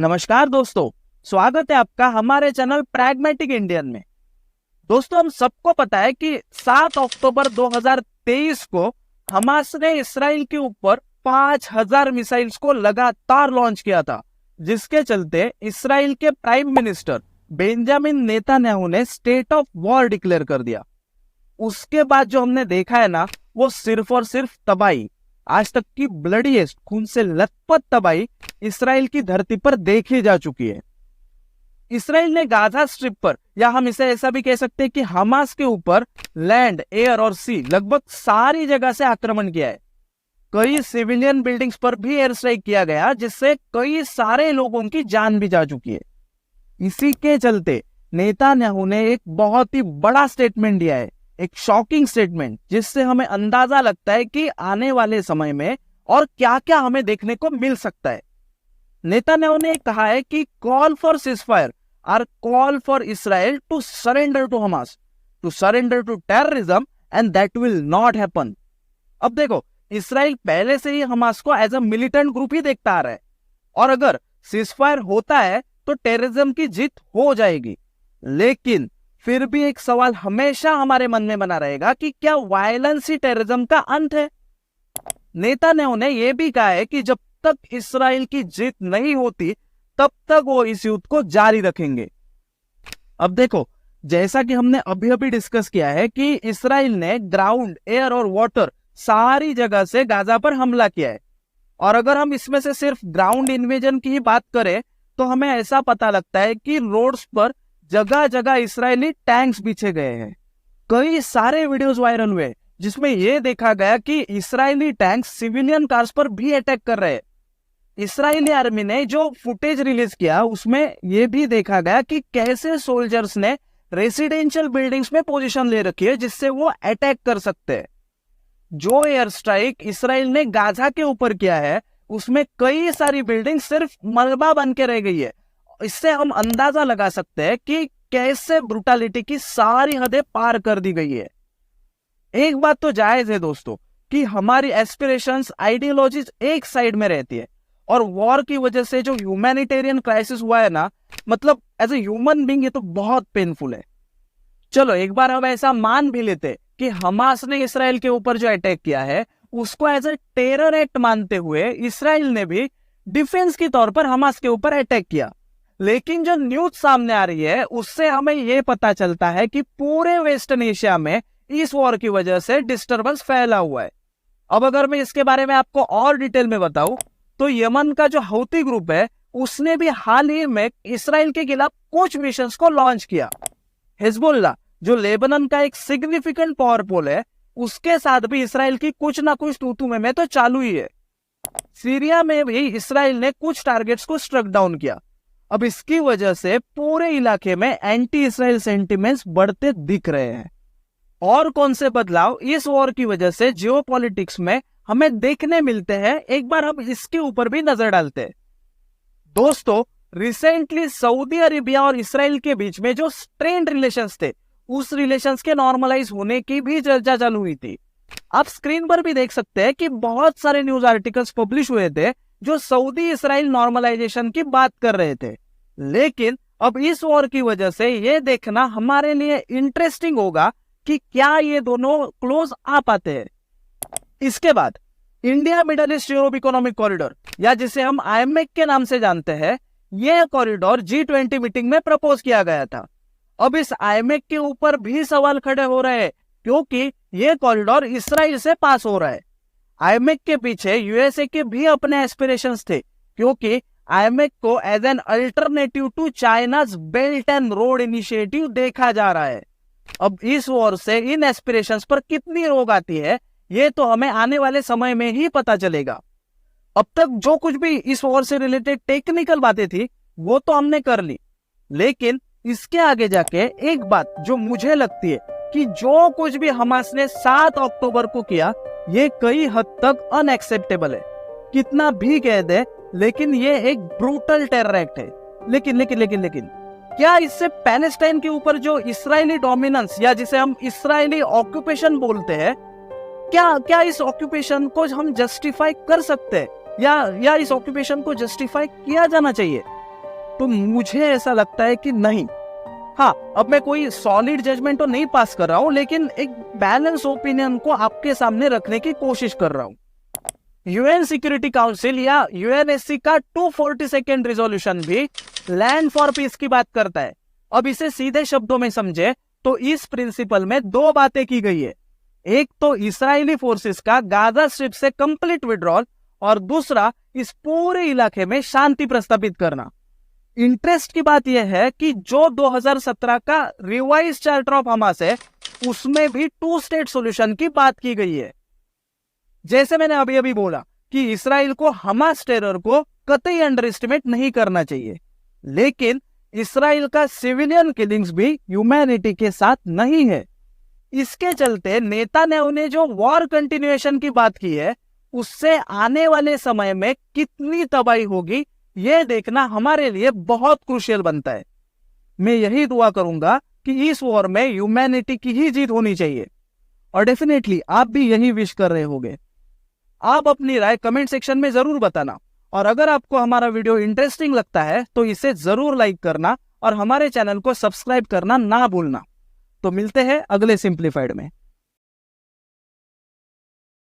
नमस्कार दोस्तों, स्वागत है आपका हमारे चैनल प्रैग्मेटिक इंडियन में। दोस्तों, हम सबको पता है कि 7 अक्टूबर 2023 को हमास ने इसराइल के ऊपर 5000 मिसाइल्स को लगातार लॉन्च किया था, जिसके चलते इसराइल के प्राइम मिनिस्टर बेंजामिन नेतान्याहू ने स्टेट ऑफ वॉर डिक्लेयर कर दिया। उसके बाद जो हमने देखा है ना, वो सिर्फ और सिर्फ तबाही, आज तक की ब्लडीएस्ट, खून से लथपथ तबाही इसराइल की धरती पर देखी जा चुकी है। इसराइल ने गाजा स्ट्रिप पर, या हम इसे ऐसा भी कह सकते हैं कि हमास के ऊपर लैंड, एयर और सी लगभग सारी जगह से आक्रमण किया है। कई सिविलियन बिल्डिंग्स पर भी एयर स्ट्राइक किया गया, जिससे कई सारे लोगों की जान भी जा चुकी है। इसी के चलते नेतान्याहू ने एक बहुत ही बड़ा स्टेटमेंट दिया है, एक शॉकिंग स्टेटमेंट, जिससे हमें अंदाजा लगता है कि आने वाले समय में और क्या क्या हमें देखने को मिल सकता है। नेतान्याहू ने कहा है कि call for ceasefire or call for Israel to surrender to Hamas, to surrender to terrorism, and that will not happen. अब देखो, इसराइल पहले से ही हमास को एज अ मिलिटेंट ग्रुप ही देखता आ रहा है, और अगर सीजफायर होता है तो टेररिज्म की जीत हो जाएगी। लेकिन फिर भी एक सवाल हमेशा हमारे मन में बना रहेगा कि क्या वायलेंस ही टेररिज्म का अंत है? नेतान्याहू ने यह भी कहा है कि जब तक इसराइल की जीत नहीं होती तब तक वो इस युद्ध को जारी रखेंगे। अब देखो, जैसा कि हमने अभी अभी डिस्कस किया है कि इसराइल ने ग्राउंड, एयर और वाटर सारी जगह से गाजा पर हमला किया है, और अगर हम इसमें से सिर्फ ग्राउंड इन्वेजन की ही बात करें तो हमें ऐसा पता लगता है कि रोड्स पर जगह जगह इसराइली टैंक्स बिछे गए हैं। कई सारे वीडियोस वायरल हुए जिसमें यह देखा गया कि इसराइली टैंक्स सिविलियन कार्स पर भी अटैक कर रहे हैं। इसराइली आर्मी ने जो फुटेज रिलीज किया उसमें यह भी देखा गया कि कैसे सोल्जर्स ने रेसिडेंशियल बिल्डिंग्स में पोजीशन ले रखी है, जिससे वो अटैक कर सकते हैं। जो एयर स्ट्राइक इसराइल ने गाजा के ऊपर किया है उसमें कई सारी बिल्डिंग सिर्फ मलबा बन के रह गई है। इससे हम अंदाजा लगा सकते हैं कि कैसे ब्रुटलिटी की सारी हदें पार कर दी गई है। एक बात तो जायज है दोस्तों कि हमारी एस्पिरेशंस, आइडियोलॉजीज एक साइड में रहती है, और वॉर की वजह से जो ह्यूमैनिटेरियन क्राइसिस हुआ है ना, मतलब एज ए ह्यूमन बीइंग ये तो बहुत पेनफुल है। चलो एक बार हम ऐसा मान भी लेते कि हमास ने इसराइल के ऊपर जो अटैक किया है उसको एज ए टेरर एक्ट मानते हुए इसराइल ने भी डिफेंस के तौर पर हमास के ऊपर अटैक किया। लेकिन जो न्यूज सामने आ रही है उससे हमें यह पता चलता है कि पूरे वेस्टर्न एशिया में इस वॉर की वजह से डिस्टर्बेंस फैला हुआ है। अब अगर मैं इसके बारे में आपको और डिटेल में बताऊं तो यमन का जो हौती ग्रुप है उसने भी हाल ही में इसराइल के खिलाफ कुछ मिशंस को लॉन्च किया। हिजबुल्लाह, जो लेबनान का एक सिग्निफिकेंट पावर पोल है, उसके साथ भी इसराइल की कुछ ना कुछ तू में तो चालू ही है। सीरिया में भी इसराइल ने कुछ टारगेट्स को स्ट्रक डाउन किया। अब इसकी वजह से पूरे इलाके में एंटी इसराइल सेंटिमेंट्स बढ़ते दिख रहे हैं। और कौन से बदलाव इस वॉर की वजह से जियोपॉलिटिक्स में हमें देखने मिलते हैं, एक बार हम इसके ऊपर भी नजर डालते हैं। दोस्तों, रिसेंटली सऊदी अरेबिया और इसराइल के बीच में जो स्ट्रेन्ड रिलेशंस थे, उस रिलेशंस के नॉर्मलाइज होने की भी चर्चा चालू हुई थी। आप स्क्रीन पर भी देख सकते हैं कि बहुत सारे न्यूज आर्टिकल्स पब्लिश हुए थे जो सऊदी इसराइल नॉर्मलाइजेशन की बात कर रहे थे। लेकिन अब इस वॉर की वजह से यह देखना हमारे लिए इंटरेस्टिंग होगा कि क्या ये दोनों क्लोज आ पाते हैं। इसके बाद India middle east Europe economic corridor, या जिसे हम आईएमएक के नाम से जानते हैं, यह कॉरिडोर G20 मीटिंग में प्रपोज किया गया था। अब इस आईएमएक के ऊपर भी सवाल खड़े हो रहे हैं क्योंकि यह कॉरिडोर इसराइल से पास हो रहा है। आईएमएक के पीछे यूएसए के भी अपने एस्पिरेशंस थे, क्योंकि आईएमएक को as an alternative to China's belt and road initiative देखा जा रहा है। अब इस वॉर से इन एस्पिरेशंस पर कितनी रोक आती है ये तो हमें आने वाले समय में ही पता चलेगा। अब तक जो कुछ भी इस वॉर से रिलेटेड टेक्निकल बातें थी वो तो हमने कर ली, लेकिन इसके आगे जाके एक बात जो मुझे लगती है कि जो कुछ भी हमास ने 7 अक्टूबर को किया ये कई हद तक अनएक्सेप्टेबल है। कितना भी कह दे, लेकिन ये एक ब्रूटल टेरर एक्ट है। लेकिन लेकिन लेकिन लेकिन क्या इससे पैलेस्टाइन के ऊपर जो इस्राएली डोमिनेंस, या जिसे हम इस्राएली ऑक्यूपेशन बोलते हैं, क्या इस ऑक्यूपेशन को हम जस्टिफाई कर सकते हैं, या इस ऑक्यूपेशन को जस्टिफाई किया जाना चाहिए? तो मुझे ऐसा लगता है कि नहीं। हाँ, अब मैं कोई सॉलिड जजमेंट तो नहीं पास कर रहा हूं, लेकिन एक बैलेंस ओपिनियन को आपके सामने रखने की कोशिश कर रहा हूं। यूएन सिक्योरिटी काउंसिल या यूएनएससी का 242nd रिजोल्यूशन भी लैंड फॉर पीस की बात करता है। अब इसे सीधे शब्दों में समझे तो इस प्रिंसिपल में दो बातें की गई है। एक तो इस्राएली फोर्सेस का गाजा स्ट्रिप से कंप्लीट विड्रॉल, और दूसरा इस पूरे इलाके में शांति प्रस्तावित करना। इंटरेस्ट की बात यह है कि जो 2017 का रिवाइज चार्टर ऑफ हमास है, उसमें भी 2 स्टेट सॉल्यूशन की बात की गई है। जैसे मैंने अभी अभी बोला कि इसराइल को हमास टेरर को कतई अंडर एस्टिमेट नहीं करना चाहिए, लेकिन इसराइल का सिविलियन किलिंग्स भी ह्यूमैनिटी के साथ नहीं है। इसके चलते नेतान्याहू ने जो वॉर कंटिन्यूएशन की बात की है, उससे आने वाले समय में कितनी तबाही होगी यह देखना हमारे लिए बहुत क्रूशियल बनता है। मैं यही दुआ करूंगा कि इस वॉर में ह्यूमैनिटी की ही जीत होनी चाहिए, और डेफिनेटली आप भी यही विश कर रहे होंगे। आप अपनी राय कमेंट सेक्शन में जरूर बताना, और अगर आपको हमारा वीडियो इंटरेस्टिंग लगता है तो इसे जरूर लाइक करना और हमारे चैनल को सब्सक्राइब करना ना भूलना। तो मिलते हैं अगले सिंप्लीफाइड में।